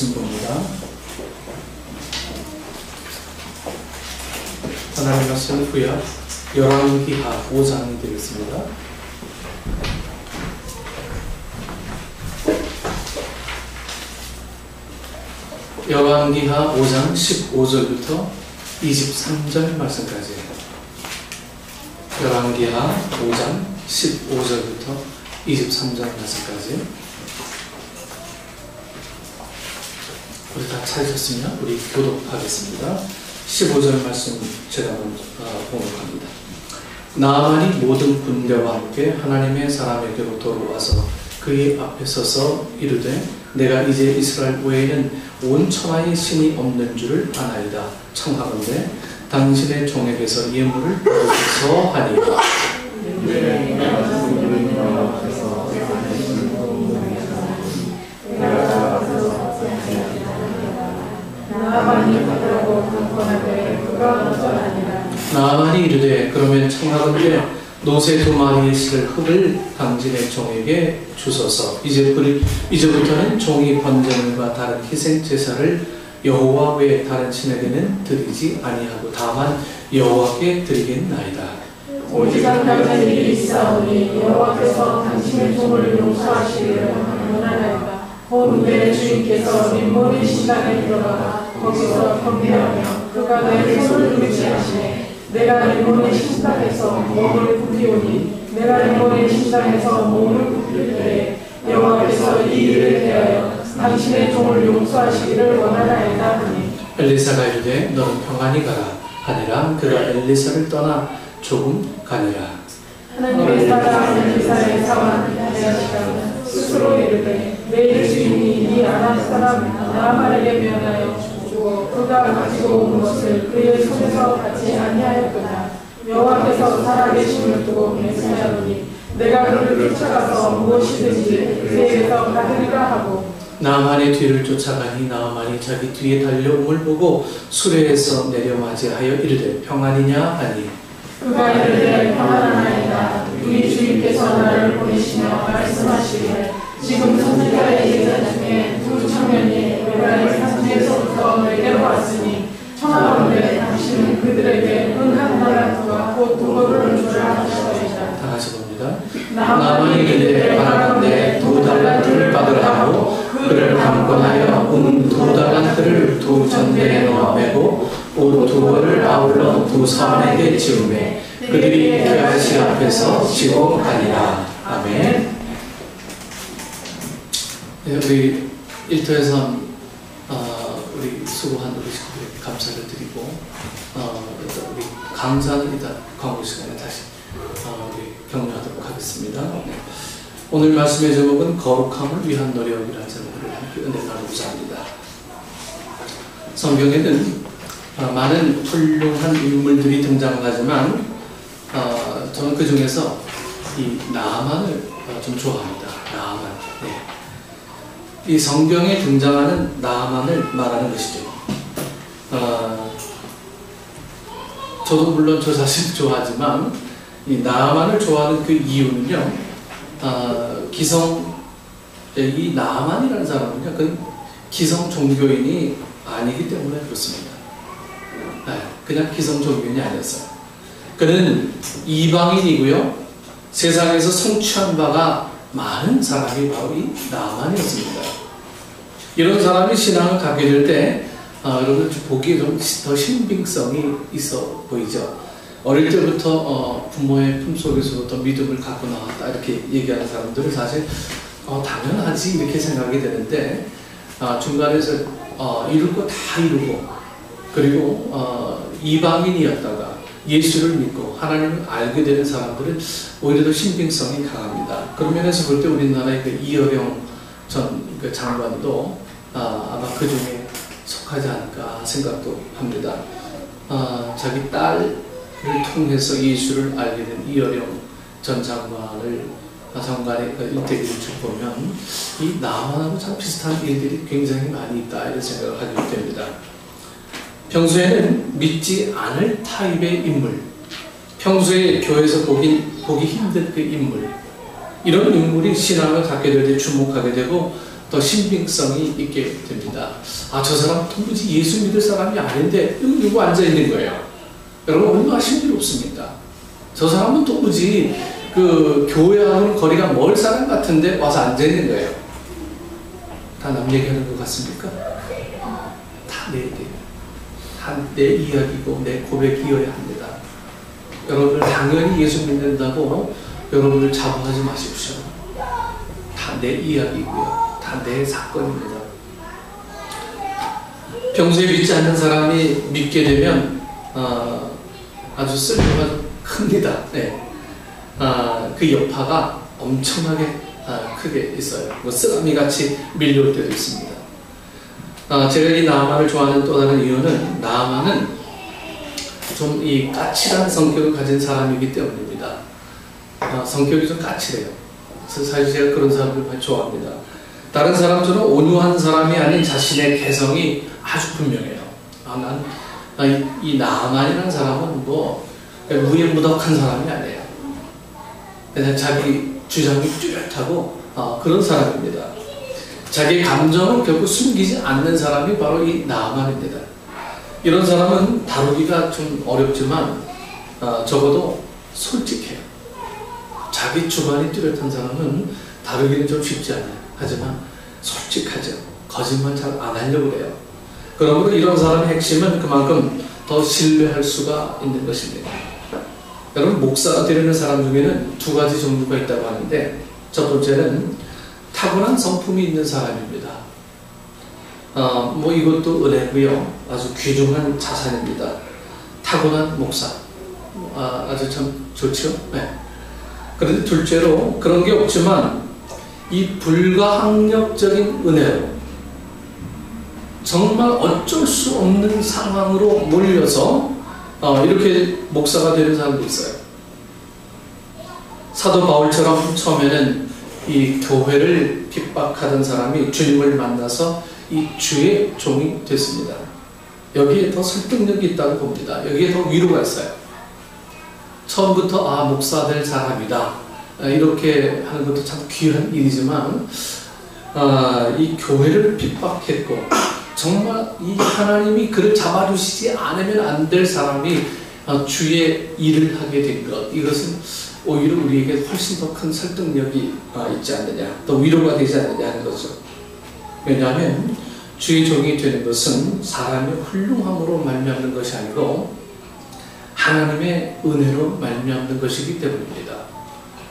말씀 봅니다. 하나님 말씀 구약 열왕기하 5장이 되겠습니다. 열왕기하 5장 15절부터 23절 말씀까지. 열왕기하 5장 15절부터 23절 말씀까지. 우리 다 찾으셨으면 우리 교독하겠습니다. 15절 말씀 제가 먼저 봉독합니다. 나아만이 모든 군대와 함께 하나님의 사람에게로 돌아와서 그의 앞에 서서 이르되 내가 이제 이스라엘 외에는 온 천하에 신이 없는 줄을 아나이다. 청하건대 당신의 종에게서 예물을 받으소서 하니라. 나아만이 이르되 그러면 청하건대 노새 2마리의 실을 흙을 당신의 종에게 주소서. 이제부터는 종이 번제물과 다른 희생 제사를 여호와 외에 다른 신에게는 드리지 아니하고 다만 여호와께 드리겠나이다. 오직 한 가지 있사오니 여호와께서 당신의 종을 용서하시기를 원하나이다. 본문의 주인께서 민모의 신당에 들어가 거기서 경배하며 그가 내 손을 누르지 하시네. 내가 민모의 신당에서 몸을 굽히오니 내가 민모의 신당에서 몸을 굽힐 때에 여호와께서 이 일을 대하여 당신의 종을 용서하시기를 원하나이다 하니 엘리사가 이르되 너는 평안히 가라 하니라. 그가 엘리사를 떠나 조금 가니라. 하나님의 사람 엘리사의 상황을 대하시다가 스스로 이르되 내 주인이 이 아람 사람 나아만에게 면하여 주고 그가 가지고 온 것을 그의 손에서 받지 아니하였구나. 여호와께서 살아계심을 두고 맹세하노니 내가 그를 쫓아가서 무엇이든지 그에게서 받으리라 하고 나아만의 뒤를 쫓아가니 나아만이 자기 뒤에 달려옴을 보고 수레에서 내려 맞이하여 이르되 평안이냐 하니 그가 이르되 평안하나이다. 우리 주인께서 나를 보내시며 말씀하시기를 지금 선지자의 예자 중에 2 청년이 외라의 산지에서부터 내게로 왔으니 청하건대 당신은 그들에게 은 1달란트와 곧 2벌을 주라 하시더이다. 다 같이 봅니다. 나아만이 이르되 바라건대 2달란트를 받으라 하고 그를 감건하여 은 2달란트를 2 전대에 넣어 매고 옷 2벌을 아울러 2 사원에게 지우매 그들이 게하시 앞에서 지고 가니라. 아멘. 네, 우리 일터에서 우리 수고한 우리 식구들에게 감사를 드리고 우리 강사는 이따 광고 시간에 다시 우리 격려하도록 하겠습니다. 네. 오늘 말씀의 제목은 거룩함을 위한 노력이라는 제목으로 함께 은혜 나누고자 합니다. 성경에는 많은 훌륭한 인물들이 등장하지만 저는 그 중에서 이 나아만을 좀 좋아합니다. 나아만. 네. 이 성경에 등장하는 나아만을 말하는 것이죠. 저도 물론 저 자신을 좋아하지만 이 나아만을 좋아하는 그 이유는요. 이 나아만이라는 사람은요, 그 기성 종교인이 아니기 때문에 그렇습니다. 네, 그냥 기성 종교인이 아니었어요. 그는 이방인이고요, 세상에서 성취한 바가 많은 사람이 바로 이 나아만이었습니다. 이런 사람이 신앙을 갖게 될 때, 여러분 보기에 좀 더 신빙성이 있어 보이죠. 어릴 때부터 부모의 품속에서부터 믿음을 갖고 나왔다 이렇게 얘기하는 사람들은 사실 당연하지 이렇게 생각이 되는데 중간에서 이룰 거 다 이루고 그리고 이방인이었다가 예수를 믿고 하나님을 알게 되는 사람들은 오히려 더 신빙성이 강합니다. 그런 면에서 볼 때 우리나라의 그 이어령 전 그 장관도 아마 그 중에 속하지 않을까 생각도 합니다. 자기 딸을 통해서 예수를 알게 된 이어령 전 장관의 그 일대기를 쭉 보면 이 나아만하고 참 비슷한 일들이 굉장히 많이 있다 이런 생각을 하게 됩니다. 평소에는 믿지 않을 타입의 인물, 평소에 교회에서 보기 힘든 그 인물, 이런 인물이 신앙을 갖게 될 때 주목하게 되고 더 신빙성이 있게 됩니다. 아, 저 사람 도무지 예수 믿을 사람이 아닌데 여기 누구 앉아있는 거예요. 여러분, 얼마나 신비롭습니다. 저 사람은 도무지 그 교회하고는 거리가 멀 사람 같은데 와서 앉아있는 거예요. 다 남 얘기하는 것 같습니까? 다 내 얘기예요. 다 내 이야기고 내 고백이어야 합니다. 여러분들 당연히 예수 믿는다고 여러분들 자부하지 마십시오. 다 내 이야기고요. 다 내 사건입니다. 평소에 믿지 않는 사람이 믿게 되면 아주 쓸모가 큽니다. 네. 그 여파가 엄청나게 크게 있어요. 뭐 쓰나미같이 밀려올 때도 있습니다. 제가 이 나아만을 좋아하는 또 다른 이유는 나아만은 좀 이 까칠한 성격을 가진 사람이기 때문입니다. 성격이 좀 까칠해요. 그래서 사실 제가 그런 사람을 많이 좋아합니다. 다른 사람처럼 온유한 사람이 아닌 자신의 개성이 아주 분명해요. 이 나아만이라는 사람은 뭐 무예무덕한 사람이 아니에요. 그냥 자기 주장이 뚜렷하고 그런 사람입니다. 자기 감정을 결국 숨기지 않는 사람이 바로 이 나아만입니다. 이런 사람은 다루기가 좀 어렵지만 적어도 솔직해요. 자기 주관이 뚜렷한 사람은 다루기는 좀 쉽지 않아요. 하지만 솔직하죠. 거짓말 잘 안 하려고 해요. 그러므로 이런 사람의 핵심은 그만큼 더 신뢰할 수가 있는 것입니다. 여러분, 목사가 되려는 사람 중에는 두 가지 종류가 있다고 하는데, 첫 번째는 타고난 성품이 있는 사람입니다. 뭐 이것도 은혜고요. 아주 귀중한 자산입니다. 타고난 목사. 아주 참 좋죠. 네. 그런데 둘째로 그런 게 없지만 이 불가항력적인 은혜로 정말 어쩔 수 없는 상황으로 몰려서 이렇게 목사가 되는 사람도 있어요. 사도 바울처럼 처음에는 이 교회를 핍박하던 사람이 주님을 만나서 이 주의 종이 됐습니다. 여기에 더 설득력이 있다고 봅니다. 여기에 더 위로가 있어요. 처음부터 목사 될 사람이다 이렇게 하는 것도 참 귀한 일이지만 이 교회를 핍박했고 정말 이 하나님이 그를 잡아주시지 않으면 안 될 사람이 주의 일을 하게 된 것, 이것은 오히려 우리에게 훨씬 더 큰 설득력이 있지 않느냐, 더 위로가 되지 않느냐 하는 거죠. 왜냐하면 주의 종이 되는 것은 사람의 훌륭함으로 말미암는 것이 아니고 하나님의 은혜로 말미암는 것이기 때문입니다.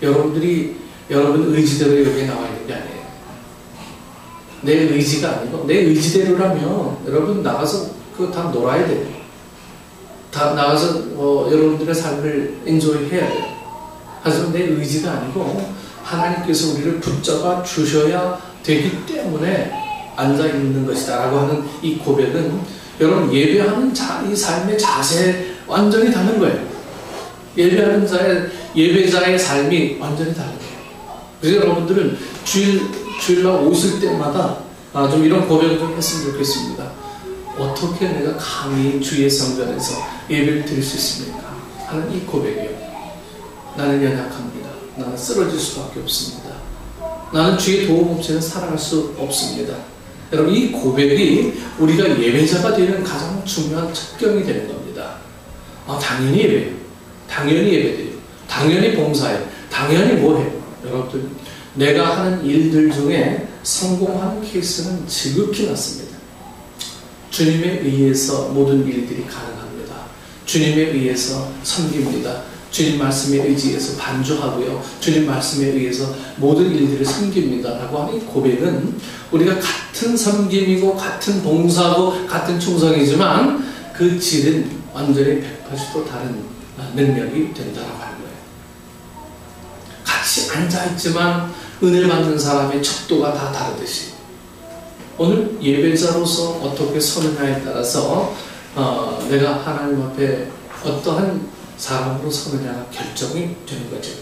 여러분들이 여러분 의지대로 여기에 나와 있는 게 아니에요. 내 의지가 아니고 내 의지대로라면 여러분 나가서 그거 다 놀아야 돼요. 다 나가서 여러분들의 삶을 엔조이 해야 돼요. 하지만 내 의지가 아니고 하나님께서 우리를 붙잡아 주셔야 되기 때문에 앉아있는 것이다 라고 하는 이 고백은 여러분 예배하는 이 삶의 자세 완전히 다른 거예요. 예배하는 예배자의 삶이 완전히 다른 거예요. 그래서 여러분들은 주일날 오실 때마다 좀 이런 고백을 좀 했으면 좋겠습니다. 어떻게 내가 감히 주의 성전에서 예배를 드릴 수 있습니까? 하는 이 고백이요. 나는 연약합니다. 나는 쓰러질 수밖에 없습니다. 나는 주의 도움 없이는 살아갈 수 없습니다. 여러분, 이 고백이 우리가 예배자가 되는 가장 중요한 첩경이 되는 겁니다. 당연히 예배해요. 당연히 예배드려요. 당연히 봉사해요. 당연히 뭐해요. 여러분들, 내가 하는 일들 중에 성공하는 케이스는 지극히 낮습니다. 주님에 의해서 모든 일들이 가능합니다. 주님에 의해서 섬깁니다. 주님 말씀에 의지해서 반주하고요. 주님 말씀에 의해서 모든 일들을 섬깁니다. 라고 하는 이 고백은 우리가 같은 섬김이고 같은 봉사고 같은 충성이지만 그 질은 완전히 180도 다른 능력이 된다라고 하는 거예요. 같이 앉아있지만 은혜 받는 사람의 척도가 다 다르듯이 오늘 예배자로서 어떻게 서느냐에 따라서 내가 하나님 앞에 어떠한 사람으로 서느냐가 결정이 되는 거죠.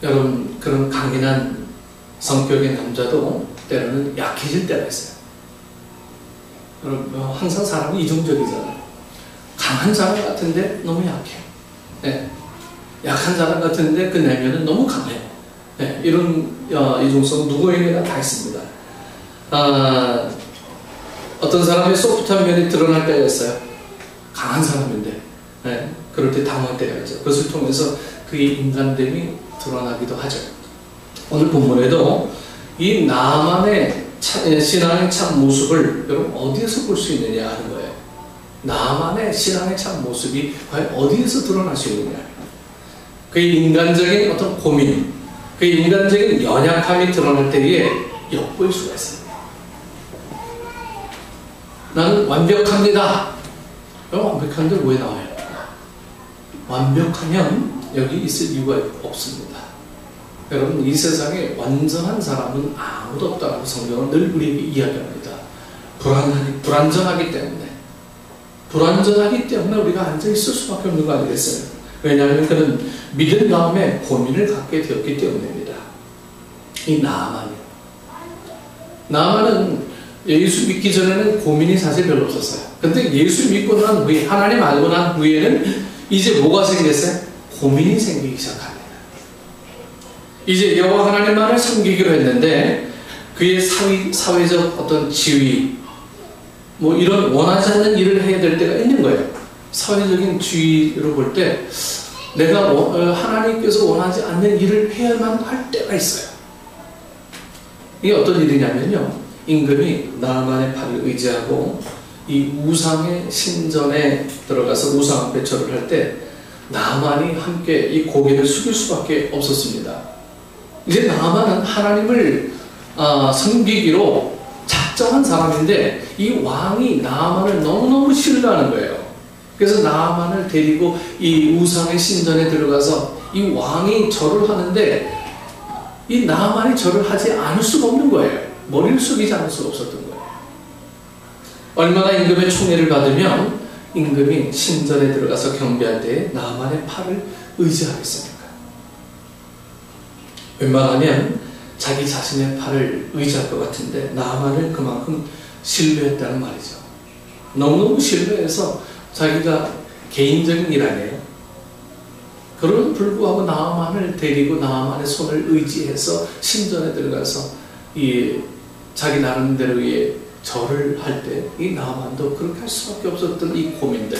여러분, 그런 강인한 성격의 남자도 때로는 약해질 때가 있어요. 여러분, 항상 사람이 이중적이잖아요. 강한 사람 같은데 너무 약해요. 네. 약한 사람 같은데 그 내면은 너무 강해요. 네, 이런 이중성 누구에게나 다 있습니다. 어떤 사람의 소프트한 면이 드러날 때가 있어요. 강한 사람인데 네, 그럴 때 당황할 때가 있죠. 그것을 통해서 그의 인간됨이 드러나기도 하죠. 오늘 본문에도 이 나만의 신앙의 참 모습을 여러분 어디에서 볼 수 있느냐 하는 거예요. 나만의 신앙의 참 모습이 과연 어디에서 드러날 수 있느냐. 그의 인간적인 어떤 고민, 그의 인간적인 연약함이 드러날 때에 엿보일 수가 있습니다. 나는 완벽합니다. 완벽한데 왜 나와요? 완벽하면 여기 있을 이유가 없습니다. 여러분, 이 세상에 완전한 사람은 아무도 없다고 성경은 늘 우리에게 이야기합니다. 불완전하기 때문에 우리가 앉아있을 수밖에 없는 거 아니겠어요? 왜냐하면 그는 믿은 다음에 고민을 갖게 되었기 때문입니다. 이 나아만은 예수 믿기 전에는 고민이 사실 별로 없었어요. 근데 예수 믿고 난 후에, 하나님 알고 난 후에는 이제 뭐가 생겼어요? 고민이 생기기 시작합니다. 이제 여호와 하나님만을 섬기기로 했는데 그의 사회적 어떤 지위, 뭐 이런 원하지 않는 일을 해야 될 때가 있는 거예요. 사회적인 지위로 볼 때 내가 하나님께서 원하지 않는 일을 해야만 할 때가 있어요. 이게 어떤 일이냐면요, 임금이 나만의 팔을 의지하고 이 우상의 신전에 들어가서 우상 앞에 절을 할 때 나만이 함께 이 고개를 숙일 수밖에 없었습니다. 이제 나만은 하나님을 섬기기로 작정한 사람인데 이 왕이 나만을 너무너무 신뢰하는 거예요. 그래서 나만을 데리고 이 우상의 신전에 들어가서 이 왕이 절을 하는데 이 나만이 절을 하지 않을 수가 없는 거예요. 머리를 숙이지 않을 수가 없었던 거예요. 얼마나 임금의 총애를 받으면 임금이 신전에 들어가서 경배할 때 나만의 팔을 의지하겠습니까? 웬만하면 자기 자신의 팔을 의지할 것 같은데 나만을 그만큼 신뢰했다는 말이죠. 너무너무 신뢰해서 자기가 개인적인 일 아니에요. 그럼에도 불구하고 나만을 데리고 나만의 손을 의지해서 신전에 들어가서 이 자기 나름대로의 절을 할 때 이 나만도 그렇게 할 수밖에 없었던 이 고민들.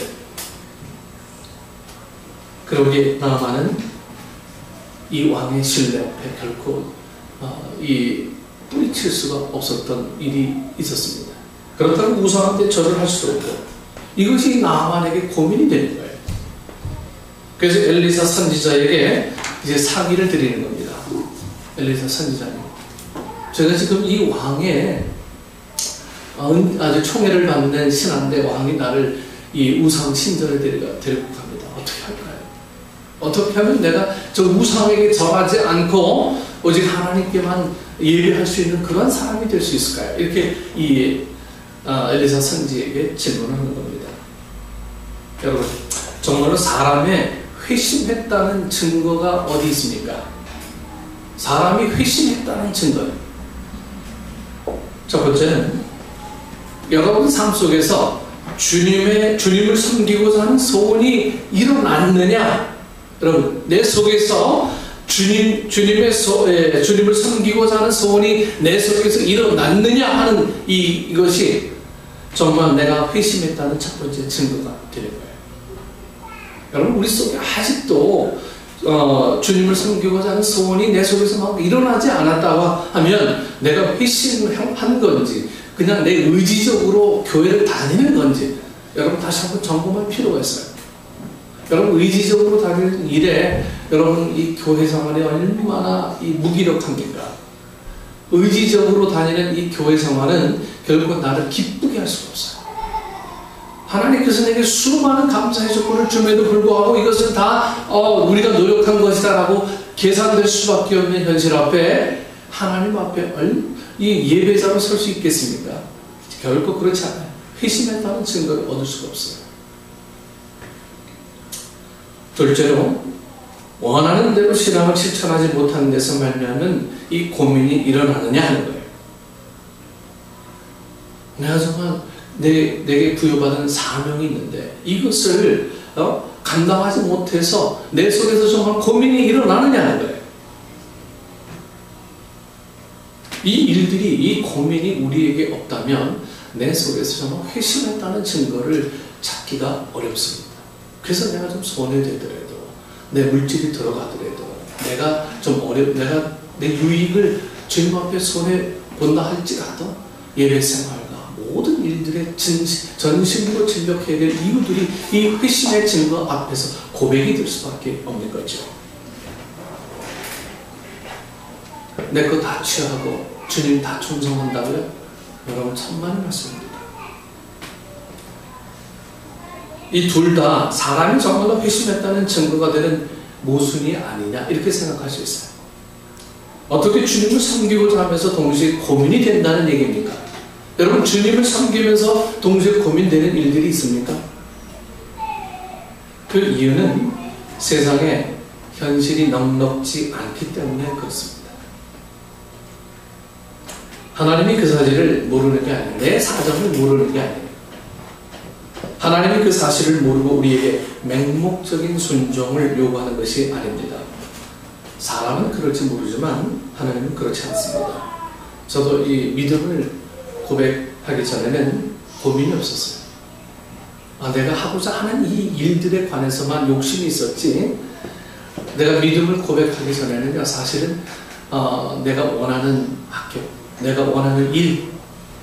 그러기에 나만은 이 왕의 신뢰 앞에 결코 이 뿌리칠 수가 없었던 일이 있었습니다. 그렇다고 우상한테 절을 할 수도 없고 이것이 나만에게 고민이 되는 거예요. 그래서 엘리사 선지자에게 이제 상의를 드리는 겁니다. 엘리사 선지자님, 제가 지금 이 왕의 아주 총애를 받는 신하인데 왕이 나를 이 우상 신전에 데리고 갑니다. 어떻게 할까요? 어떻게 하면 내가 저 우상에게 절하지 않고 오직 하나님께만 예배할 수 있는 그런 사람이 될 수 있을까요? 이렇게 이 엘리사 선지에게 질문하는 겁니다. 여러분, 정말로 사람의 회심했다는 증거가 어디 있습니까? 사람이 회심했다는 증거예요. 첫 번째는 여러분 삶 속에서 주님을 섬기고자 하는 소원이 일어났느냐? 여러분, 내 속에서 주님을 섬기고자 하는 소원이 내 속에서 일어났느냐 하는 이것이 정말 내가 회심했다는 첫 번째 증거가 되는 거예요. 여러분, 우리 속에 아직도 주님을 섬기고자 하는 소원이 내 속에서 막 일어나지 않았다고 하면 내가 회심을 한 건지 그냥 내 의지적으로 교회를 다니는 건지 여러분 다시 한번 점검할 필요가 있어요. 여러분, 의지적으로 다니는 일에 여러분 이 교회 생활이 얼마나 무기력합니까? 의지적으로 다니는 이 교회 생활은 결국 나를 기쁘게 할 수가 없어요. 하나님께서 내게 수많은 감사의 조건을 줌에도 불구하고 이것은 다 우리가 노력한 것이다라고 계산될 수밖에 없는 현실 앞에 하나님 앞에 이 예배자로 설 수 있겠습니까? 결코 그렇지 않아요. 회심했다는 증거를 얻을 수가 없어요. 둘째로, 원하는 대로 신앙을 실천하지 못하는 데서 말미암은 이 고민이 일어나느냐 하는 거예요. 내가 정말 내게 부여받은 사명이 있는데 이것을 감당하지 못해서 내 속에서 정말 고민이 일어나느냐 하는 거예요. 이 일들이, 이 고민이 우리에게 없다면 내 속에서 정말 회심했다는 증거를 찾기가 어렵습니다. 그래서 내가 좀 손해되더라도, 내 물질이 들어가더라도, 내가 내 유익을 주님 앞에 손해본다 할지라도 예배 생활과 모든 일들의 전심으로 진력해야 될 이유들이 이 회심의 증거 앞에서 고백이 될 수밖에 없는 거죠. 내 거 다 취하고 주님 다 충성한다고요? 여러분 천만의 말씀입니다. 이 둘 다 사람이 정말로 회심했다는 증거가 되는 모순이 아니냐 이렇게 생각할 수 있어요. 어떻게 주님을 섬기고자 하면서 동시에 고민이 된다는 얘기입니까? 여러분 주님을 섬기면서 동시에 고민되는 일들이 있습니까? 그 이유는 세상에 현실이 넉넉지 않기 때문에 그렇습니다. 하나님이 그 사실을 모르는 게 아니에요. 내 사정을 모르는 게 아니에요. 하나님이 그 사실을 모르고 우리에게 맹목적인 순종을 요구하는 것이 아닙니다. 사람은 그럴지 모르지만 하나님은 그렇지 않습니다. 저도 이 믿음을 고백하기 전에는 고민이 없었어요. 내가 하고자 하는 이 일들에 관해서만 욕심이 있었지, 내가 믿음을 고백하기 전에는요, 사실은 내가 원하는 학교, 내가 원하는 일,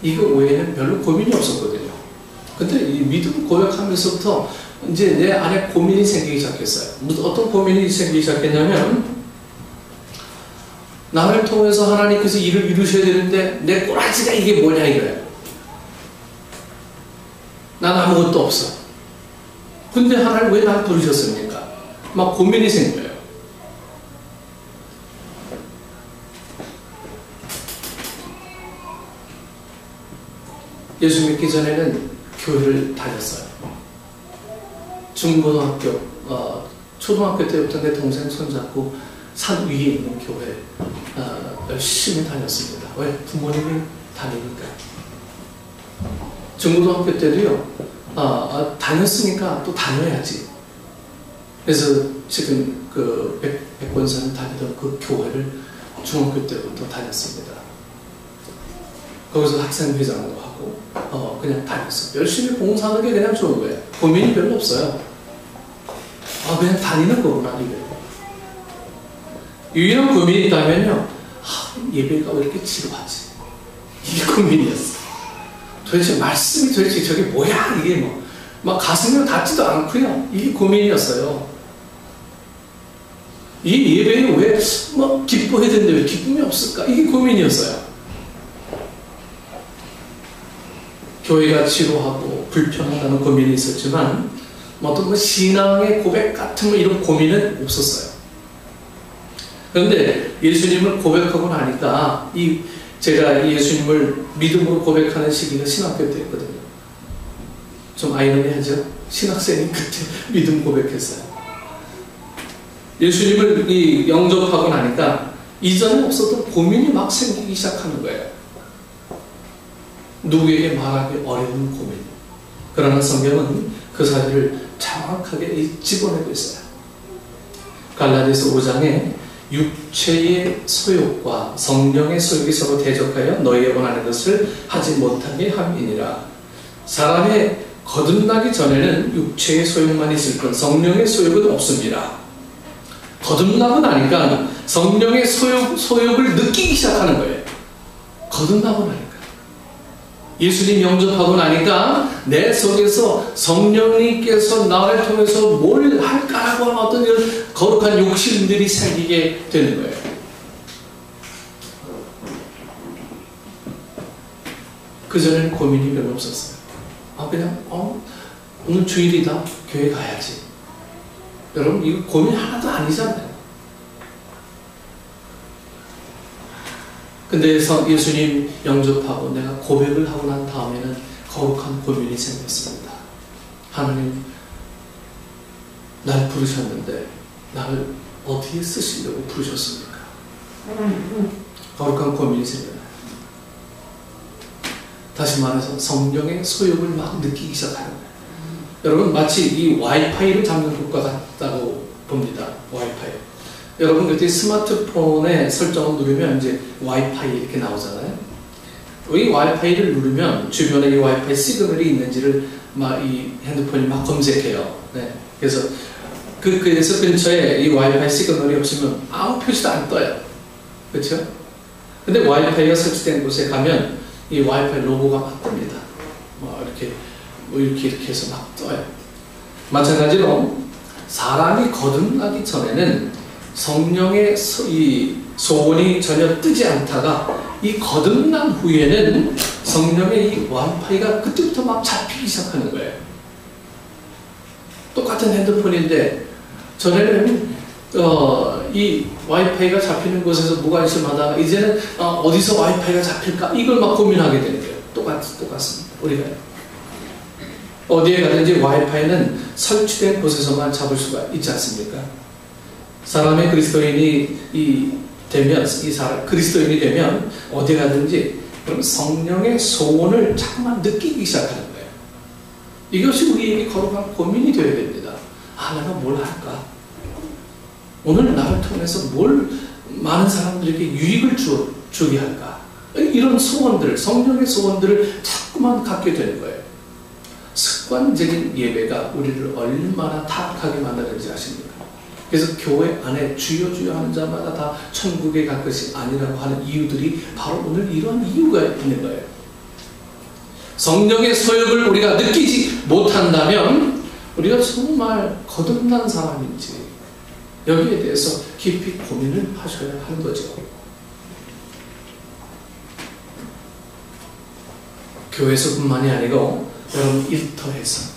이거 외에는 별로 고민이 없었거든요. 근데 이 믿음을 고백하면서부터 이제 내 안에 고민이 생기기 시작했어요. 어떤 고민이 생기기 시작했냐면, 나를 통해서 하나님께서 일을 이루셔야 되는데 내 꼬라지가 이게 뭐냐 이거예요. 난 아무것도 없어. 근데 하나님 왜 날 부르셨습니까? 막 고민이 생겨요. 예수 믿기 전에는 교회를 다녔어요. 중고등학교, 초등학교 때부터 내 동생 손잡고 산 위에 있는 교회 열심히 다녔습니다. 왜? 부모님이 다니니까. 중고등학교 때도요, 다녔으니까 또 다녀야지. 그래서 지금 그 백권산 다니던 그 교회를 중학교 때부터 다녔습니다. 거기서 학생회장도 하고, 그냥 다녔어요. 열심히 봉사하는 게 그냥 좋은 거예요. 고민이 별로 없어요. 그냥 다니는 거구나, 이게. 유일한 고민이 있다면요, 예배가 왜 이렇게 지루하지? 이게 고민이었어. 도대체 말씀이 도대체 저게 뭐야? 이게 막 가슴에 닿지도 않고요. 이게 고민이었어요. 이 예배에 왜 기뻐해야 되는데 왜 기쁨이 없을까? 이게 고민이었어요. 교회가 지루하고 불편하다는 고민이 있었지만, 어떤 신앙의 고백 같은 이런 고민은 없었어요. 그런데 예수님을 고백하고 나니까 제가 예수님을 믿음으로 고백하는 시기가 신학교 때였거든요. 좀 아이러니하죠? 신학생이 그때 믿음 고백했어요. 예수님을 영접하고 나니까 이전에 없었던 고민이 막 생기기 시작하는 거예요. 누구에게 말하기 어려운 고민. 그러나 성경은 그 사실을 정확하게 집어내고 있어요. 갈라디아서 5장에 육체의 소욕과 성령의 소욕이 서로 대적하여 너희의 원하는 것을 하지 못하게 함이니라. 사람의 거듭나기 전에는 육체의 소욕만 있을 뿐 성령의 소욕은 없습니다. 거듭나고 나니까 성령의 소욕을 느끼기 시작하는 거예요. 거듭나고 나니까. 예수님 영접하고 나니까 내 속에서 성령님께서 나를 통해서 뭘 할까라고 하는 어떤 이런 거룩한 욕심들이 생기게 되는 거예요. 그전에는 고민이 별로 없었어요. 그냥 오늘 주일이다, 교회 가야지. 여러분 이거 고민 하나도 아니잖아요. 근데 예수님 영접하고 내가 고백을 하고 난 다음에는 거룩한 고민이 생겼습니다. 하나님, 날 부르셨는데 나를 어디에 쓰시려고 부르셨습니까? 거룩한 고민이 생겨요. 다시 말해서 성령의 소욕을 막 느끼기 시작하는 거예요. 여러분 마치 이 와이파이를 잡는 것과 같다고 봅니다. 와이파이. 여러분 그때 스마트폰의 설정을 누르면 이제 와이파이 이렇게 나오잖아요. 이 와이파이를 누르면 주변에 이 와이파이 시그널이 있는지를 막 이 핸드폰이 막 검색해요. 네. 그래서 그래서 근처에 이 와이파이 시그널이 없으면 아무 표시도 안 떠요. 그렇죠? 근데 와이파이가 설치된 곳에 가면 이 와이파이 로고가 막 뜹니다. 이렇게 해서 막 떠요. 마찬가지로 사람이 거듭나기 전에는 성령의 이 소원이 전혀 뜨지 않다가 이 거듭난 후에는 성령의 이 와이파이가 그때부터 막 잡히기 시작하는 거예요. 똑같은 핸드폰인데 전에는 이 와이파이가 잡히는 곳에서 무관심하다가 이제는 어디서 와이파이가 잡힐까 이걸 막 고민하게 되는 거예요. 똑같습니다. 우리가 어디에 가든지 와이파이는 설치된 곳에서만 잡을 수가 있지 않습니까? 사람의 그리스도인이 되면 그리스도인이 되면 어디 가든지 그럼 성령의 소원을 자꾸만 느끼기 시작하는 거예요. 이것이 우리에게 거룩한 고민이 되어야 됩니다. 내가 뭘 할까? 오늘 나를 통해서 뭘 많은 사람들에게 유익을 주게 할까? 이런 소원들, 성령의 소원들을 자꾸만 갖게 되는 거예요. 습관적인 예배가 우리를 얼마나 타락하게 만드는지 아십니까? 그래서 교회 안에 주여 주여 하는 자마다 다 천국에 갈 것이 아니라고 하는 이유들이 바로 오늘 이러한 이유가 있는 거예요. 성령의 소욕을 우리가 느끼지 못한다면 우리가 정말 거듭난 사람인지 여기에 대해서 깊이 고민을 하셔야 하는 거죠. 교회에서뿐만이 아니고 여러분 일터에서,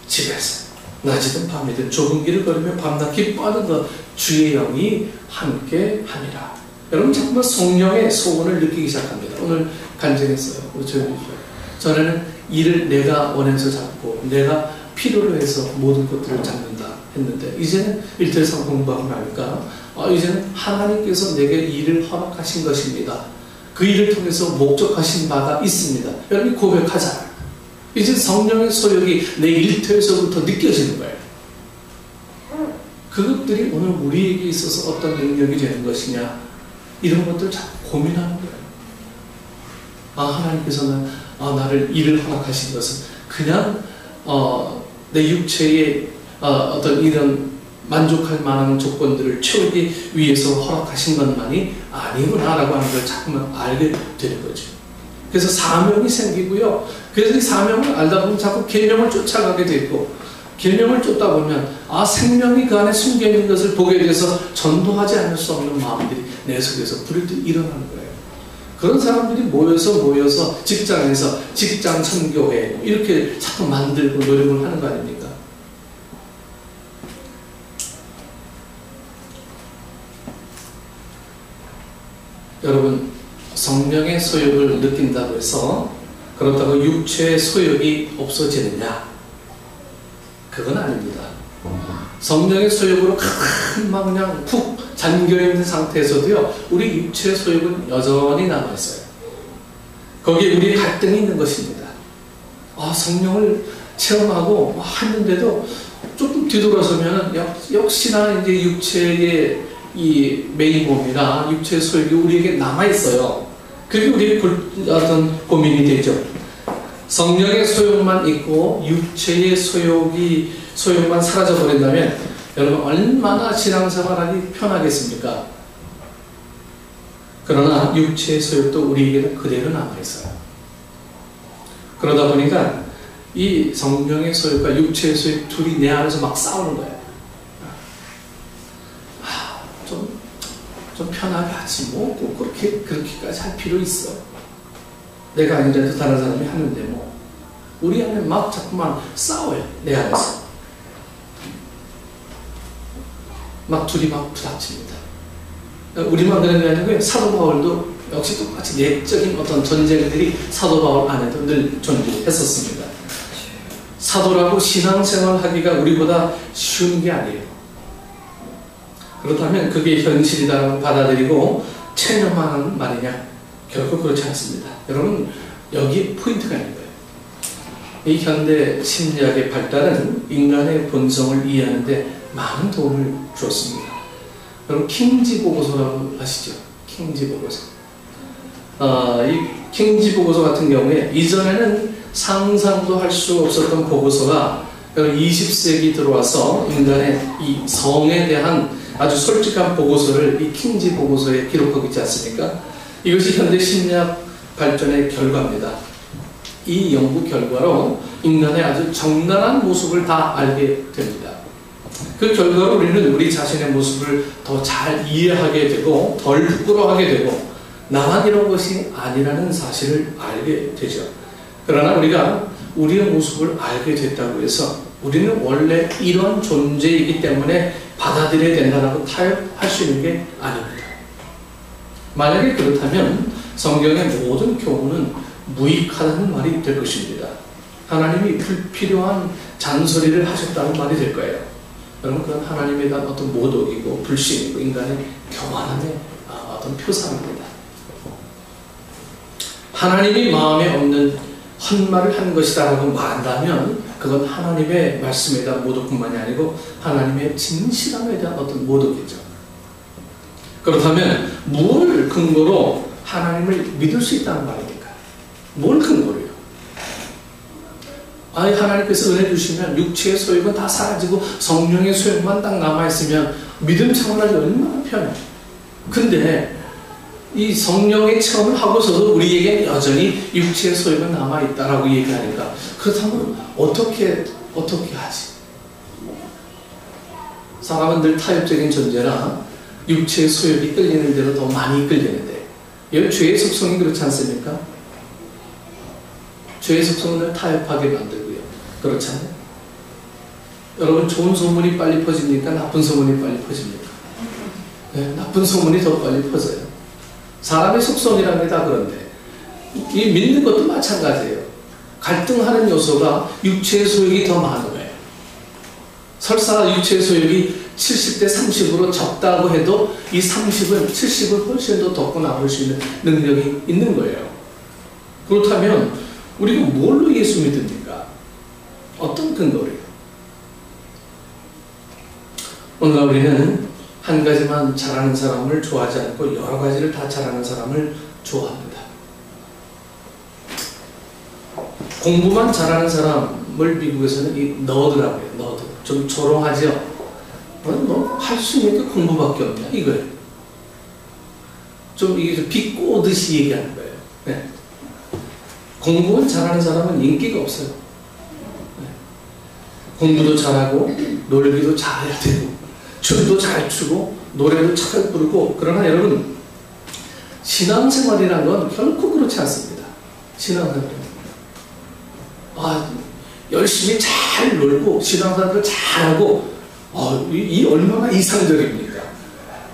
집에서, 낮이든 밤이든 좁은 길을 걸으며 밤낮 기뻐하는 것 주의 영이 함께 하니라. 여러분 정말 성령의 소원을 느끼기 시작합니다. 오늘 간증했어요. 전에는 일을 내가 원해서 잡고 내가 필요로 해서 모든 것들을 잡는다 했는데 이제는 일터에서 공부하고 나니까 이제는 하나님께서 내게 일을 허락하신 것입니다. 그 일을 통해서 목적하신 바가 있습니다. 여러분이 고백하잖아요. 이제 성령의 소욕이 내 일터에서부터 느껴지는 거예요. 그것들이 오늘 우리에게 있어서 어떤 능력이 되는 것이냐 이런 것들을 자꾸 고민하는 거예요. 하나님께서는 나를 일을 허락하신 것은 그냥 내 육체의 어떤 이런 만족할 만한 조건들을 채우기 위해서 허락하신 것만이 아니구나라고 하는 걸 자꾸만 알게 되는 거죠. 그래서 사명이 생기고요. 그래서 이 사명을 알다 보면 자꾸 계명을 쫓아가게 되고 계명을 쫓다 보면 생명이 그 안에 숨겨있는 것을 보게 돼서 전도하지 않을 수 없는 마음들이 내 속에서 부르듯 일어나는 거예요. 그런 사람들이 모여서 직장에서 직장 선교회 이렇게 자꾸 만들고 노력을 하는 거 아닙니까? 여러분 성령의 소욕을 느낀다고 해서 그렇다고 육체의 소욕이 없어지느냐? 그건 아닙니다. 성령의 소욕으로 막 그냥 푹 잠겨있는 상태에서도요 우리 육체의 소욕은 여전히 남아있어요. 거기에 우리의 갈등이 있는 것입니다. 성령을 체험하고 했는데도 조금 뒤돌아서면 역시나 이제 육체의 이 메인 몸이나 육체의 소욕이 우리에게 남아있어요. 그게 우리의 어떤 고민이 되죠. 성령의 소욕만 있고 육체의 소욕만 사라져버린다면 여러분 얼마나 신앙생활하기 편하겠습니까? 그러나 육체의 소욕도 우리에게는 그대로 남아있어요. 그러다 보니까 이 성령의 소욕과 육체의 소욕 둘이 내 안에서 막 싸우는 거예요. 좀 편하게 하지 꼭 그렇게까지 할 필요 있어. 내가 아니라도 다른 사람이 하는데 우리 안에 막 자꾸만 싸워요. 내 안에서 막 둘이 막 부닥칩니다. 우리만 그런 게 아니고요. 사도 바울도 역시 똑같이 내적인 어떤 전쟁들이 사도 바울 안에도 늘 존재했었습니다. 사도라고 신앙생활 하기가 우리보다 쉬운 게 아니에요. 그렇다면 그게 현실이다라고 받아들이고 체념하는 말이냐? 결코 그렇지 않습니다. 여러분 여기에 포인트가 있는 거예요. 이 현대 심리학의 발달은 인간의 본성을 이해하는 데 많은 도움을 주었습니다. 여러분 킹지 보고서라고 아시죠? 킹지 보고서. 이 킹지 보고서 같은 경우에 이전에는 상상도 할 수 없었던 보고서가 20세기 들어와서 인간의 이 성에 대한 아주 솔직한 보고서를 이 킹지 보고서에 기록하고 있지 않습니까? 이것이 현대 심리학 발전의 결과입니다. 이 연구 결과로 인간의 아주 적나라한 모습을 다 알게 됩니다. 그 결과로 우리는 우리 자신의 모습을 더 잘 이해하게 되고 덜 부끄러워하게 되고 나만 이런 것이 아니라는 사실을 알게 되죠. 그러나 우리가 우리의 모습을 알게 됐다고 해서 우리는 원래 이런 존재이기 때문에 받아들여야 된다고 타협할 수 있는 게 아닙니다. 만약에 그렇다면 성경의 모든 교훈은 무익하다는 말이 될 것입니다. 하나님이 불필요한 잔소리를 하셨다는 말이 될 거예요. 여러분, 그건 하나님에 대한 어떤 모독이고 불신이고 인간의 교만함의 어떤 표상입니다. 하나님이 마음에 없는 헛말을 한 것이다 라고 말한다면 그건 하나님의 말씀에 대한 모독뿐만이 아니고 하나님의 진실함에 대한 어떤 모독이죠. 그렇다면 뭘 근거로 하나님을 믿을 수 있다는 말입니까? 뭘 근거로요? 하나님께서 은혜 주시면 육체의 소욕은 다 사라지고 성령의 소욕만 딱 남아있으면 믿음 차원하기 얼마나 편해요. 근데 이 성령의 체험을 하고서도 우리에게 여전히 육체의 소욕은 남아있다라고 얘기하니까 그렇다면 어떻게 하지? 사람은 늘 타협적인 존재라 육체의 소욕이 끌리는 대로 더 많이 끌리는데 여기 죄의 속성이 그렇지 않습니까? 죄의 속성은 늘 타협하게 만들고요. 그렇잖아요. 여러분, 좋은 소문이 빨리 퍼집니까? 나쁜 소문이 빨리 퍼집니까? 네, 나쁜 소문이 더 빨리 퍼져요. 사람의 속성이라는 게 다 그런데 이 믿는 것도 마찬가지예요. 갈등하는 요소가 육체의 소욕이 더 많은 거예요. 설사 육체의 소욕이 70대 30으로 적다고 해도 이 30은 70을 훨씬 더 덮고 나올 수 있는 능력이 있는 거예요. 그렇다면 우리가 뭘로 예수 믿습니까? 어떤 근거로요? 오늘 우리는 한 가지만 잘하는 사람을 좋아하지 않고 여러 가지를 다 잘하는 사람을 좋아합니다. 공부만 잘하는 사람을 미국에서는 이 너드라고 해요. 너드. 좀 조롱하죠? 너 할 수 있는 게 공부밖에 없냐? 이거예요. 좀 이게 비꼬듯이 얘기하는 거예요. 네. 공부만 잘하는 사람은 인기가 없어요. 네. 공부도 잘하고 놀기도 잘해야 되고 춤도 잘 추고 노래도 잘 부르고 그러나 여러분 신앙생활이란 건 결코 그렇지 않습니다. 신앙생활은 열심히 잘 놀고 신앙생활도 잘하고 이 얼마나 이상적입니까?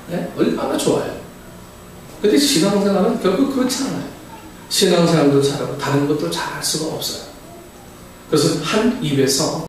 네? 얼마나 좋아요. 근데 신앙생활은 결코 그렇지 않아요. 신앙생활도 잘하고 다른 것도 잘할 수가 없어요. 그래서 한 입에서